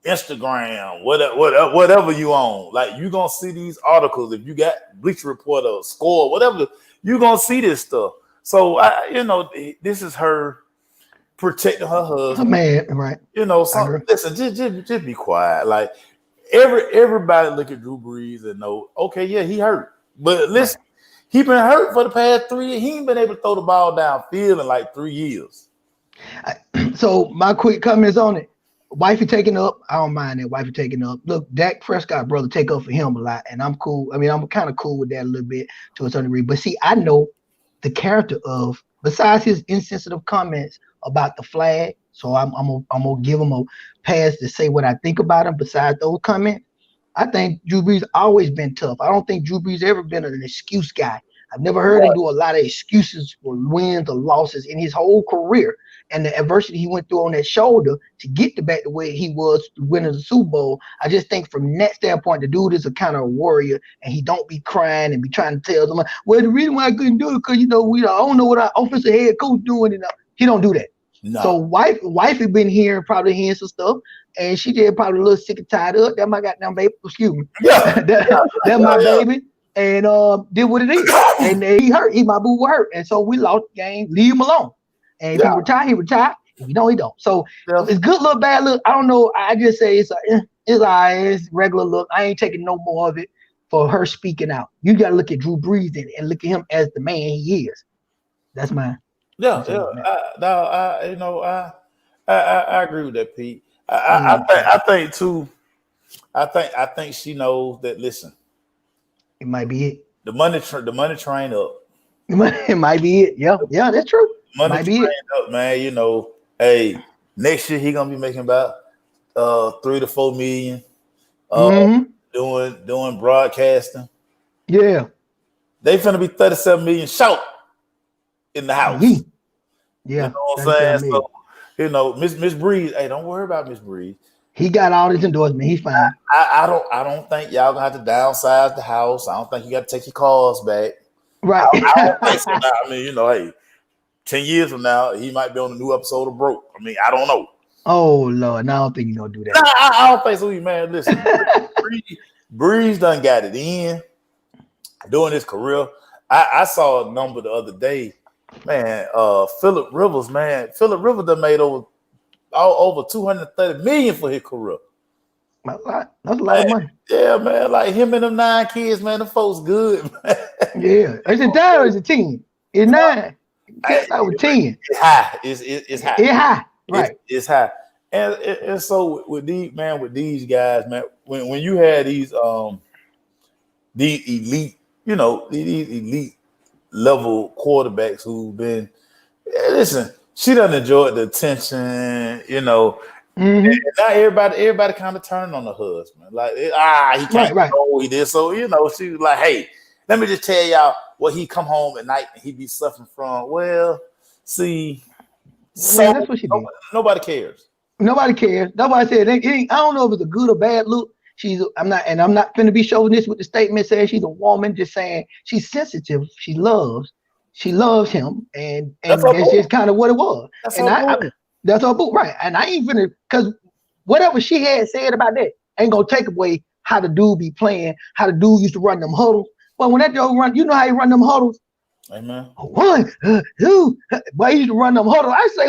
Instagram, whatever you own. Like, you gonna see these articles. If you got Bleacher Report or Score, whatever, you gonna see this stuff. So this is her protecting her husband. Man, right? You know, listen, just be quiet. Like, everybody look at Drew Brees and know, okay, yeah, he hurt. But listen, he been hurt for the past 3 years. He ain't been able to throw the ball downfield in like 3 years. So my quick comments on it. Wifey taking up, I don't mind that. Wifey taking up. Look, Dak Prescott, brother, take up for him a lot, and I'm cool. I mean, I'm kind of cool with that a little bit to a certain degree. But see, I know the character of, besides his insensitive comments about the flag, so I'm gonna give him a pass to say what I think about him. Besides those comments, I think Drew Brees always been tough. I don't think Drew Brees ever been an excuse guy. I've never heard him do a lot of excuses for wins or losses in his whole career. And the adversity he went through on that shoulder to get to back the way he was winning the Super Bowl, I just think from that standpoint, the dude is a kind of a warrior, and he don't be crying and be trying to tell them, well, the reason why I couldn't do it because, you know, I don't know what our offensive head coach doing. And he don't do that. No. So wife had been hearing some stuff, and she did probably a little sick and tired of that. My goddamn baby, excuse me. Yeah. that my baby. And did what it is. And he hurt. He my boo hurt. And so we lost the game. Leave him alone. And if he retired. If he don't, he don't. So it's good look, bad look. I don't know. I just say it's regular look. I ain't taking no more of it for her speaking out. You got to look at Drew Brees and look at him as the man he is. That's mine. Yeah. I agree with that, Pete. I think too. I think she knows that. Listen, it might be it. The money train up. It might be it. Yeah, that's true. Money train up, man. You know, hey, next year he gonna be making about 3 to 4 million. Doing broadcasting. Yeah, they finna be 37 million short in the house. Yeah, you know what I'm saying. So, you know, Miss Breeze. Hey, don't worry about Miss Breeze. He got all his endorsement. He's fine. I don't think y'all gonna have to downsize the house. I don't think you got to take your cars back. Right. I don't think so. I mean, you know, hey, 10 years from now, he might be on a new episode of Broke. I mean, I don't know. Oh Lord, no, I don't think you're gonna do that. Nah, I don't think so, man. Listen, Breeze done got it in during his career. I saw a number the other day, man. Phillip Rivers done made over 230 million for his career. That's a lot of money. Yeah, man. Like him and them 9 kids, man. The folks good, man. Yeah. Is it 9 or is it 10? It's 9. It's over 10. It's high. It's high. It's high. Right. It's high. And so with these guys, man, when you had these elite, you know, these elite level quarterbacks who've been, listen, she doesn't enjoy the attention, you know. Mm-hmm. And now everybody kind of turned on the husband. Like, he can't know he did. So, you know, she was like, hey, let me just tell y'all what he come home at night and he be suffering from. Well, see, that's what she did. Nobody cares. Nobody cares. Nobody said I don't know if it's a good or bad look. I'm not going to be chauvinist with the statement saying she's a woman, just saying she's sensitive. She loves him, and that's just kind of what it was. That's her boo, right? And I ain't finna, because whatever she had said about that ain't gonna take away how the dude be playing, how the dude used to run them huddles. But when that dude run, you know how he run them huddles? Amen. 1, 2, but he used to run them huddles. I say,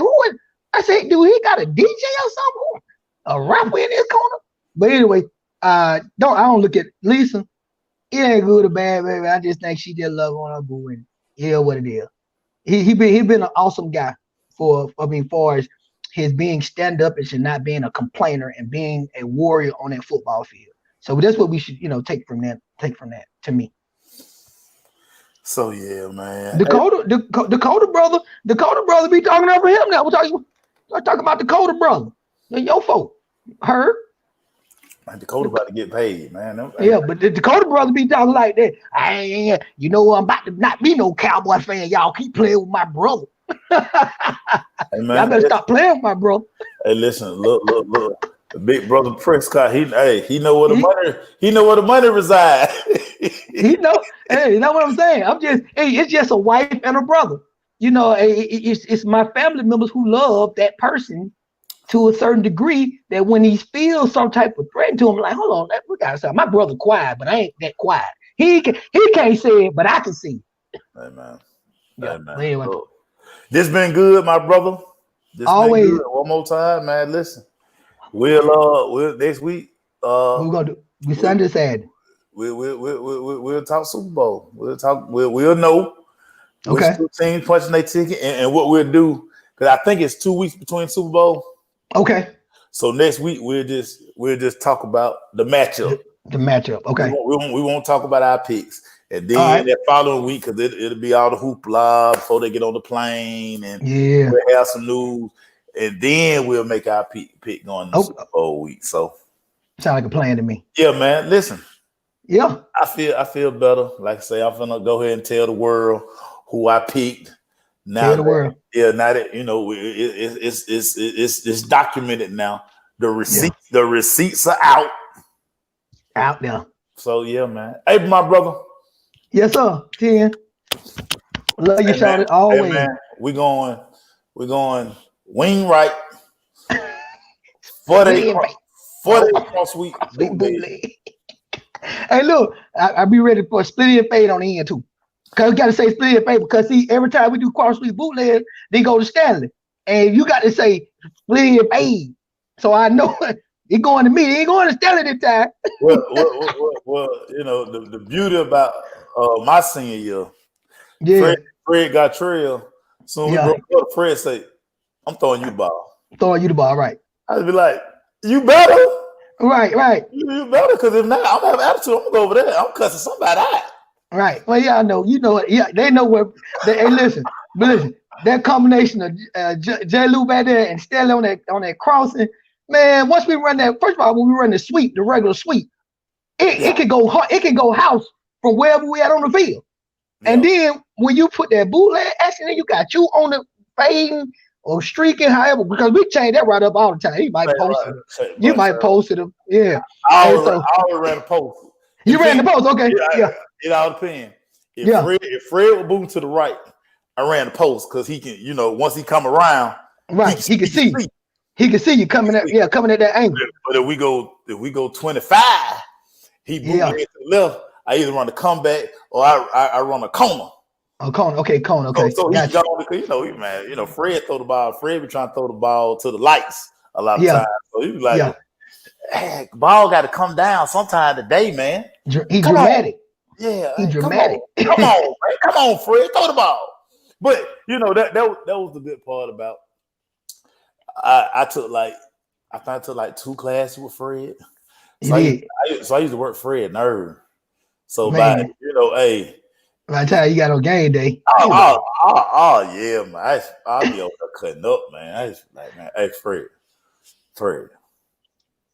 I said, dude, he got a DJ or something? A rapper in his corner? But anyway, I don't look at Lisa. It ain't good or bad, baby. I just think she just love on her boo and yeah, what it is. He been an awesome guy far as his being stand up and should not being a complainer and being a warrior on that football field. So that's what we should, take from that to me. So yeah, man. Dakota brother be talking over him now. We're talking about Dakota brother. Your folk. Her. Man, Dakota about to get paid, man. Yeah, but the Dakota brother be talking like that. I'm about to not be no Cowboy fan. Y'all keep playing with my brother. Hey, man, y'all better stop playing with my brother. Hey, listen, look. The big brother Prescott, he know where the money resides. He know. Hey, you know what I'm saying? It's just a wife and a brother. It's my family members who love that person to a certain degree that when he feels some type of threat to him, like, hold on, we got something. My brother quiet, but I ain't that quiet. He can't say it, but I can see it. Hey, man. Yeah. Hey, man. Anyway. Look, this been good, my brother. Always. Been good. One more time, man. Listen, we'll next week. What we gonna do? We Sunday Saturday. We'll talk Super Bowl. We'll know. Okay. Which two teams punching their ticket and what we'll do, because I think it's 2 weeks between Super Bowl. Okay. So next week we'll just talk about the matchup. The matchup. Okay. We won't talk about our picks, and then that following week, because it'll be all the hoopla before they get on the plane, and we'll have some news, and then we'll make our pick going the Super Bowl week. So sound like a plan to me. Yeah, man. Listen. Yeah. I feel better. Like I say, I'm gonna go ahead and tell the world who I picked. Now tell the world. Yeah, now that it's documented now. The receipts are out. Out there. So yeah, man. Hey, my brother. Yes, sir. 10. Love you, Shawty. Always. Hey, man. We're going wing right. 40 cross week. Hey, look, I be ready for a split and fade on the end too. Cause we gotta say split and fade because see, every time we do cross week bootleg, they go to Stanley, and you got to say split and fade. So I know it going to me. It ain't going to Stanley this time. Well, the beauty about my senior year, Fred got trail. So we broke up. Fred say, "I'm throwing you the ball." Throwing you the ball, right? I'd be like, "You better." Right. You better, because if not, I'm gonna have attitude. I'm gonna go over there. I'm cussing somebody out. Right. Well, yeah, I know. You know it. Yeah, they know where. Hey, listen. That combination of J. Lou back there and Stanley on that crossing, man. Once we run that, first of all, when we run the sweep, the regular sweep, it can go. It can go house from wherever we at on the field. Yeah. And then when you put that bootleg action, you got you on the fading or streaking, however, because we change that right up all the time. You might post it. You might post it. Yeah. I already ran a post. You ran the post, okay? Yeah. It all depends. If Fred would move to the right, I ran the post because he can, once he come around, right? He can see. He can see you coming at that angle. But if we go 25, he moved to the left. I either run a comeback or I run a corner. Oh, corner. Okay, corner. Okay. So he's gone because Fred throw the ball. Fred be trying to throw the ball to the lights a lot of times. So he be like, hey, ball got to come down sometime today, man. He's dramatic. Yeah, he's dramatic. Come on, man. Come on, Fred. Throw the ball. But that was the good part about. I took like 2 classes with Fred. So I used to work Fred nerve. So by hey. By the time you got on game day. Oh yeah, man. I'll be over there cutting up, man. I just like, man, hey, Fred.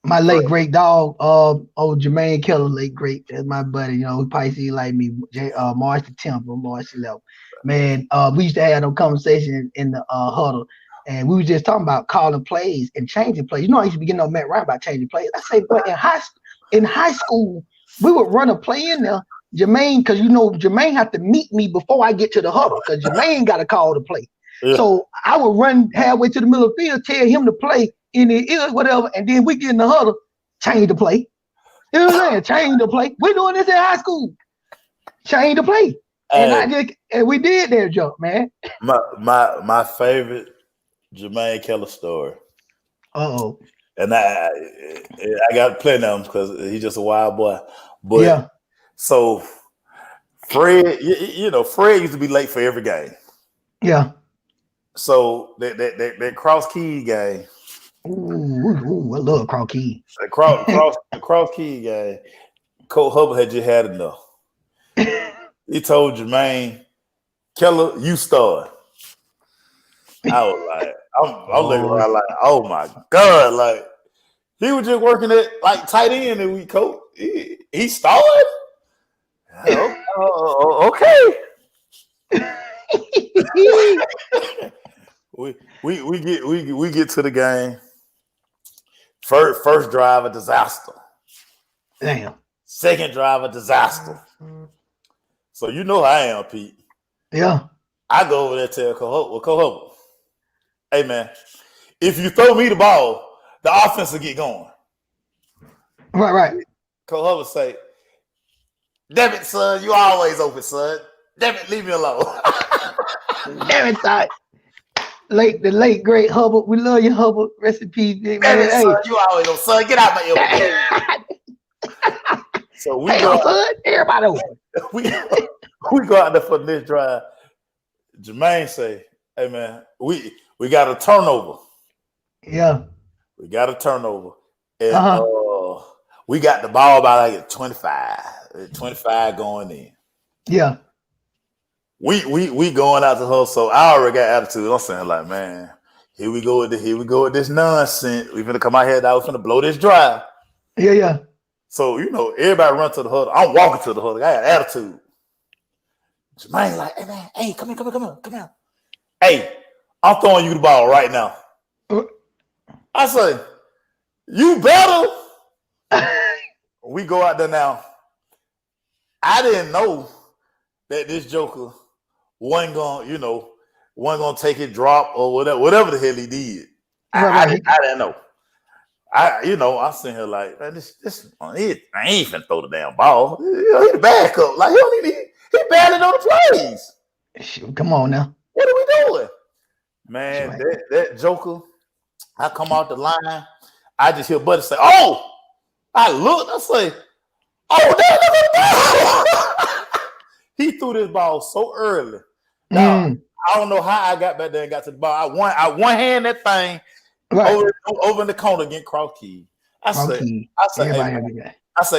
My late great dog, Jermaine Keller, late great, that's my buddy, Pisces like me, March the 10th or March 11th. Man, we used to have no conversation in the huddle, and we were just talking about calling plays and changing plays. I used to be getting on Matt Ryan about changing plays. I say, but in high school, we would run a play in there, Jermaine, because Jermaine had to meet me before I get to the huddle, because Jermaine got to call the play. Yeah. So I would run halfway to the middle of the field, tell him to play in the ear, whatever, and then we get in the huddle, change the play. You know what I'm saying? Change the play. We're doing this in high school. Change the play. And we did that jump, man. My favorite Jermaine Keller story. Uh-oh. And I got plenty of them because he's just a wild boy. But Yeah. so Fred, you know, Fred used to be late for every game. Yeah. So that Cross Key game. Ooh, I love Cross Key. The Cross Key game. Coach Hubbard had just had enough. He told Jermaine Keller, you start. I was like, I'm looking around like, oh my God, like he was just working at like tight end and we coach. He started. Okay. we get to the game. First drive, a disaster. Damn. Second drive, a disaster. So you know how I am, Pete. Yeah. I go over there and tell Coach Hubbard, hey man, if you throw me the ball, the offense will get going. Right. Coach Hubbard say, damn it, son, you always open, son. Damn it, leave me alone. Damn it, son. The late great Hubbard. We love you, Hubbard. Rest in peace, big Damn man. it, son, you always open, son. Get out my ear. So we go, son. Everybody open. We go out there for the next drive. Jermaine say, hey man, we got a turnover. Yeah. We got a turnover. And we got the ball by like 25 going in. Yeah. We going out to her, so I already got attitude. I'm saying like, man, here we go with this nonsense. We finna come out here now, we finna blow this drive. Yeah. So, you know, everybody run to the huddle. I'm walking to the huddle. I got attitude. Jermaine like, hey man, hey, come here. Hey, I'm throwing you the ball right now. I say, you better. We go out there now. I didn't know that this joker wasn't gonna take it drop or whatever the hell he did. I didn't know. I'm sitting here like, man, I ain't finna throw the damn ball. He the backup. Like he barely know the plays. Shoot, come on now. What are we doing? Man, right. that joker, I come out the line, I just hear Buddy say, oh, I look, I say, oh, there, look at the ball. He threw this ball so early. Now, I don't know how I got back there and got to the ball. I one hand that thing over in the corner against Cross Key. I say, hey, it's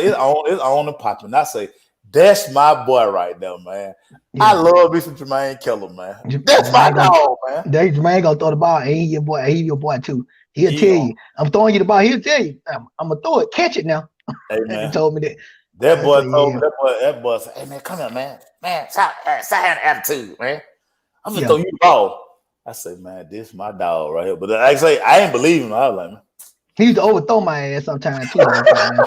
on the popping. I say, that's my boy right there, man. Yeah. I love me some Jermaine Keller, man. That's my dog, man. Jermaine gonna throw the ball. And he's your boy. He's your boy too. He'll tell you, I'm throwing you the ball. He'll tell you, I'm gonna throw it. Catch it now. Hey man, he told me that. That boy said, hey man, come here, man. Man, stop having attitude, man. I'm gonna throw you the ball. I say, man, this is my dog right here. But I say, I ain't believe him. I was like, man. He used to overthrow my ass sometimes too. Man.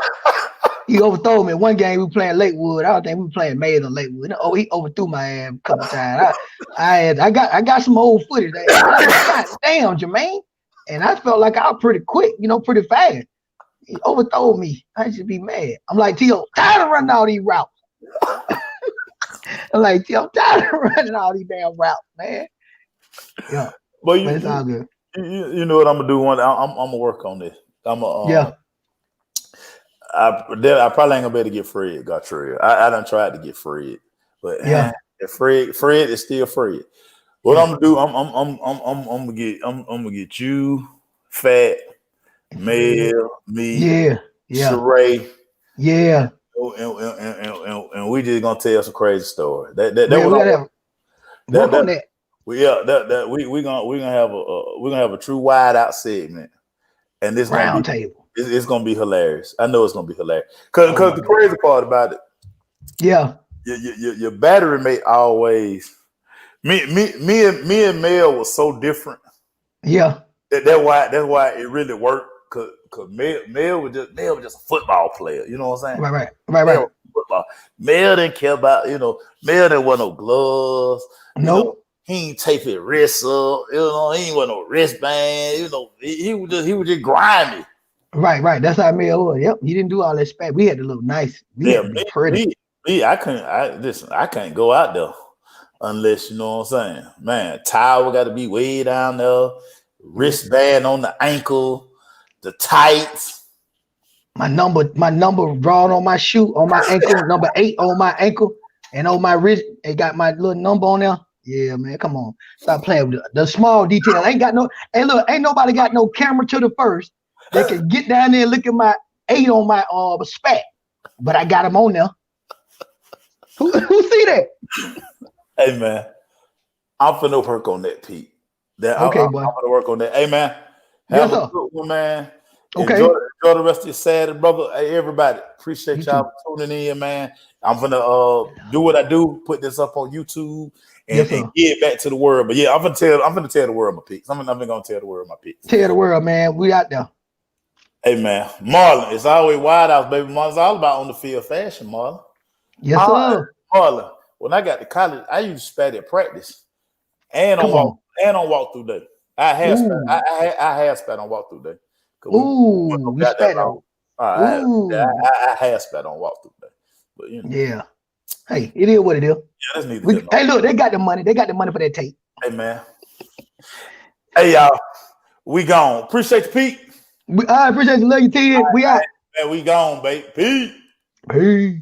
He overthrew me. One game we were playing Lakewood. I don't think we were playing Mays or Lakewood. Oh, he overthrew my ass a couple times. I got some old footage. God damn, Jermaine. And I felt like I was pretty quick, pretty fast. He overthrew me. I should be mad. I'm like, T.O., tired of running all these routes. I'm like, T.O., tired of running all these damn routes, man. Yeah. But it's all good. You know what I'm gonna do? I'm gonna work on this. I probably ain't gonna be able to get Fred Gartrell. I done tried to get Fred, but if Fred is still Fred. What I'm gonna do? I'm gonna get you, Fat, Mel, me, Sheree, and we just gonna tell some crazy story. We're gonna have a true wide out segment, and this round table. It's gonna be hilarious. I know it's gonna be hilarious. Cause the crazy part about it, your battery mate always. Me and Mel was so different. Yeah, that's why it really worked. Cause Mel was just a football player. You know what I'm saying? Right. Football. Mel didn't care about Mel didn't want no gloves. Nope. He ain't tape his wrist up. He ain't want no wristband. He was just grimy. Right. That's how Mel was. Yep. He didn't do all that spec. We had to look nice. We had to be pretty. I can't go out there unless, you know what I'm saying? Man, towel got to be way down there. wristband on the ankle, the tights. My number drawn on my shoe, on my ankle, number 8 on my ankle, and on my wrist. It got my little number on there. Yeah, man, come on. Stop playing with the small detail. Ain't got no, hey, look, ain't nobody got no camera to the first. They can get down there and look at my 8 on my spat. But I got them on there. Who see that? Hey, man, I'm finna work on that, Pete. Okay, boy. I'm gonna work on that. Hey, man, have a good one, man. Okay. Enjoy the rest of your Saturday, brother. Hey, everybody, appreciate y'all tuning in, man. I'm gonna do what I do, put this up on YouTube and get it back to the world. But yeah, I'm gonna tell the world my picks. I'm gonna tell the world my picks. Tell the world, man. We out there. Hey, man, Marlon, it's always Wild House, baby. Marlon's all about on the field fashion, Marlon. Yes, sir. Marlon, when I got to college, I used to spat at practice and on walkthrough day. I have spat on walkthrough day. Ooh, you spat on. I have spat on walkthrough day. But you know. Yeah. Hey, it is what it is. Yeah, that's neither. Hey, look, they got the money. They got the money for that tape. Hey, man. Hey, y'all. We gone. Appreciate you, Pete. I appreciate you. Love you, Ted. We out. Man, we gone, babe. Peace. Peace.